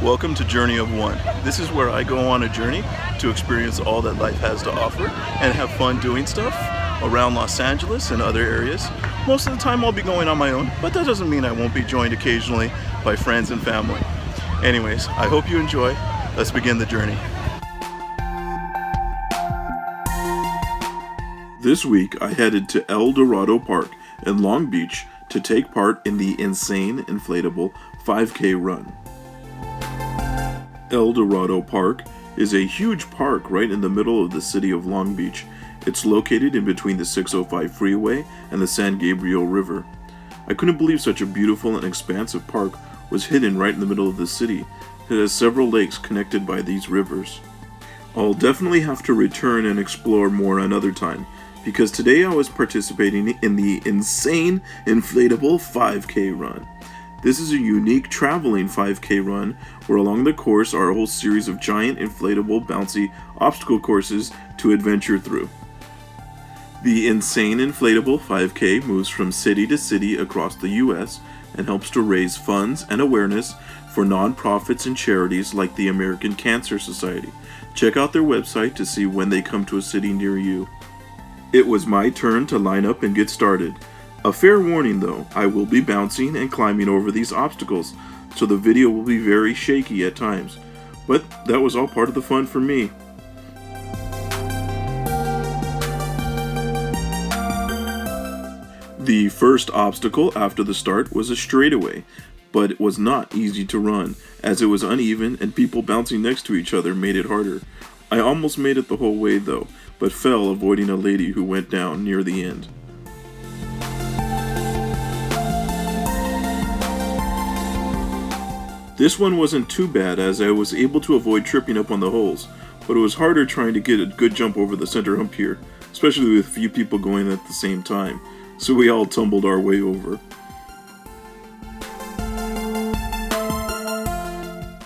Welcome to Journey of One. This is where I go on a journey to experience all that life has to offer and have fun doing stuff around Los Angeles and other areas. Most of the time I'll be going on my own, but that doesn't mean I won't be joined occasionally by friends and family. Anyways, I hope you enjoy. Let's begin the journey. This week I headed to Dorado Park in Long Beach to take part in the insane inflatable 5K run. Dorado Park is a huge park right in the middle of the city of Long Beach. It's located in between the 605 freeway and the San Gabriel River. I couldn't believe such a beautiful and expansive park was hidden right in the middle of the city. It has several lakes connected by these rivers. I'll definitely have to return and explore more another time, because today I was participating in the insane inflatable 5K run. This is a unique traveling 5K run where along the course are a whole series of giant inflatable bouncy obstacle courses to adventure through. The insane inflatable 5K moves from city to city across the US and helps to raise funds and awareness for nonprofits and charities like the American Cancer Society. Check out their website to see when they come to a city near you. It was my turn to line up and get started. A fair warning though, I will be bouncing and climbing over these obstacles, so the video will be very shaky at times. But that was all part of the fun for me. The first obstacle after the start was a straightaway, but it was not easy to run, as it was uneven and people bouncing next to each other made it harder. I almost made it the whole way though, but fell avoiding a lady who went down near the end. This one wasn't too bad as I was able to avoid tripping up on the holes, but it was harder trying to get a good jump over the center hump here, especially with a few people going at the same time, so we all tumbled our way over.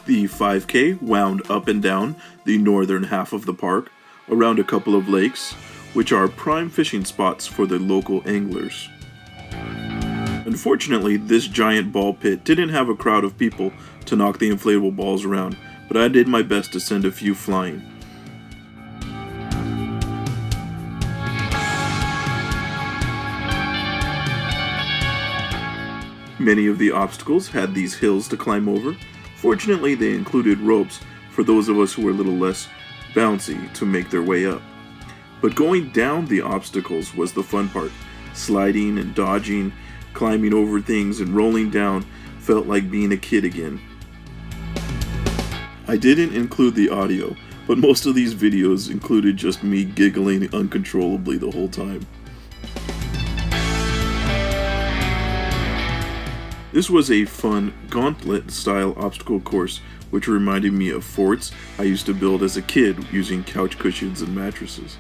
The 5K wound up and down the northern half of the park, around a couple of lakes, which are prime fishing spots for the local anglers. Unfortunately, this giant ball pit didn't have a crowd of people to knock the inflatable balls around, but I did my best to send a few flying. Many of the obstacles had these hills to climb over. Fortunately, they included ropes for those of us who were a little less bouncy to make their way up. But going down the obstacles was the fun part. Sliding and dodging, climbing over things and rolling down felt like being a kid again. I didn't include the audio, but most of these videos included just me giggling uncontrollably the whole time. This was a fun gauntlet-style obstacle course, which reminded me of forts I used to build as a kid using couch cushions and mattresses.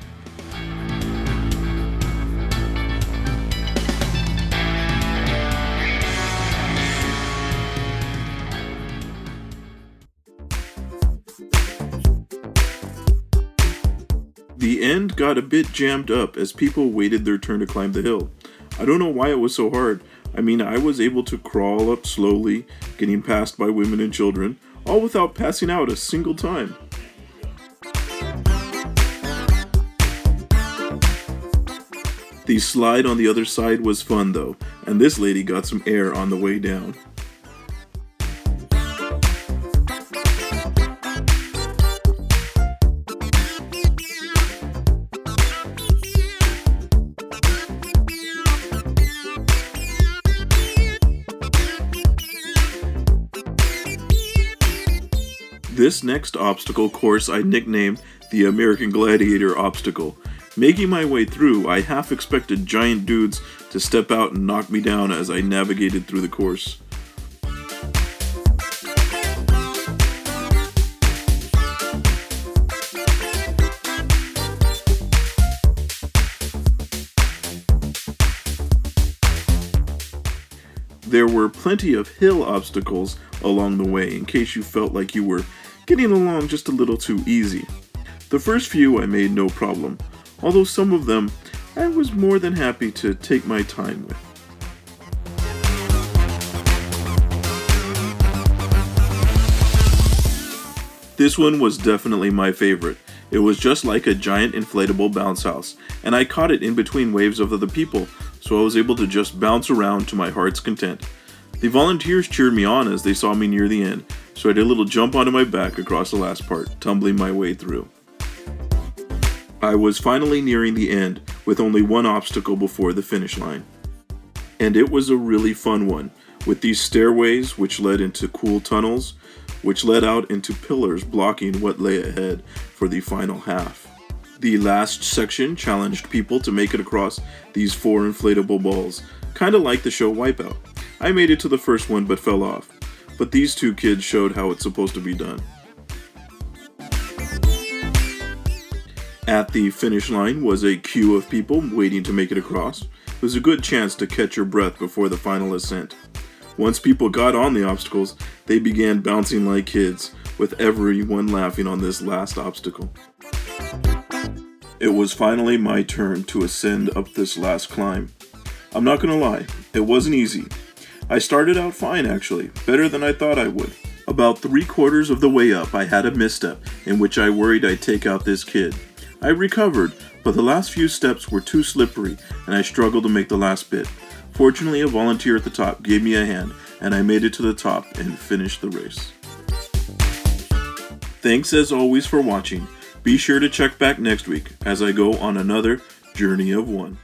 The end got a bit jammed up as people waited their turn to climb the hill. I don't know why it was so hard. I mean, I was able to crawl up slowly, getting passed by women and children, all without passing out a single time. The slide on the other side was fun though, and this lady got some air on the way down. This next obstacle course I nicknamed the American Gladiator Obstacle. Making my way through, I half expected giant dudes to step out and knock me down as I navigated through the course. There were plenty of hill obstacles along the way in case you felt like you were getting along just a little too easy. The first few I made no problem, although some of them I was more than happy to take my time with. This one was definitely my favorite. It was just like a giant inflatable bounce house, and I caught it in between waves of other people, so I was able to just bounce around to my heart's content. The volunteers cheered me on as they saw me near the end, so I did a little jump onto my back across the last part, tumbling my way through. I was finally nearing the end, with only one obstacle before the finish line. And it was a really fun one, with these stairways which led into cool tunnels, which led out into pillars blocking what lay ahead for the final half. The last section challenged people to make it across these 4 inflatable balls, kinda like the show Wipeout. I made it to the first one but fell off, but these 2 kids showed how it's supposed to be done. At the finish line was a queue of people waiting to make it across. It was a good chance to catch your breath before the final ascent. Once people got on the obstacles, they began bouncing like kids, with everyone laughing on this last obstacle. It was finally my turn to ascend up this last climb. I'm not gonna lie, it wasn't easy. I started out fine actually, better than I thought I would. About 3/4 of the way up, I had a misstep in which I worried I'd take out this kid. I recovered, but the last few steps were too slippery and I struggled to make the last bit. Fortunately, a volunteer at the top gave me a hand and I made it to the top and finished the race. Thanks as always for watching. Be sure to check back next week as I go on another Journey of One.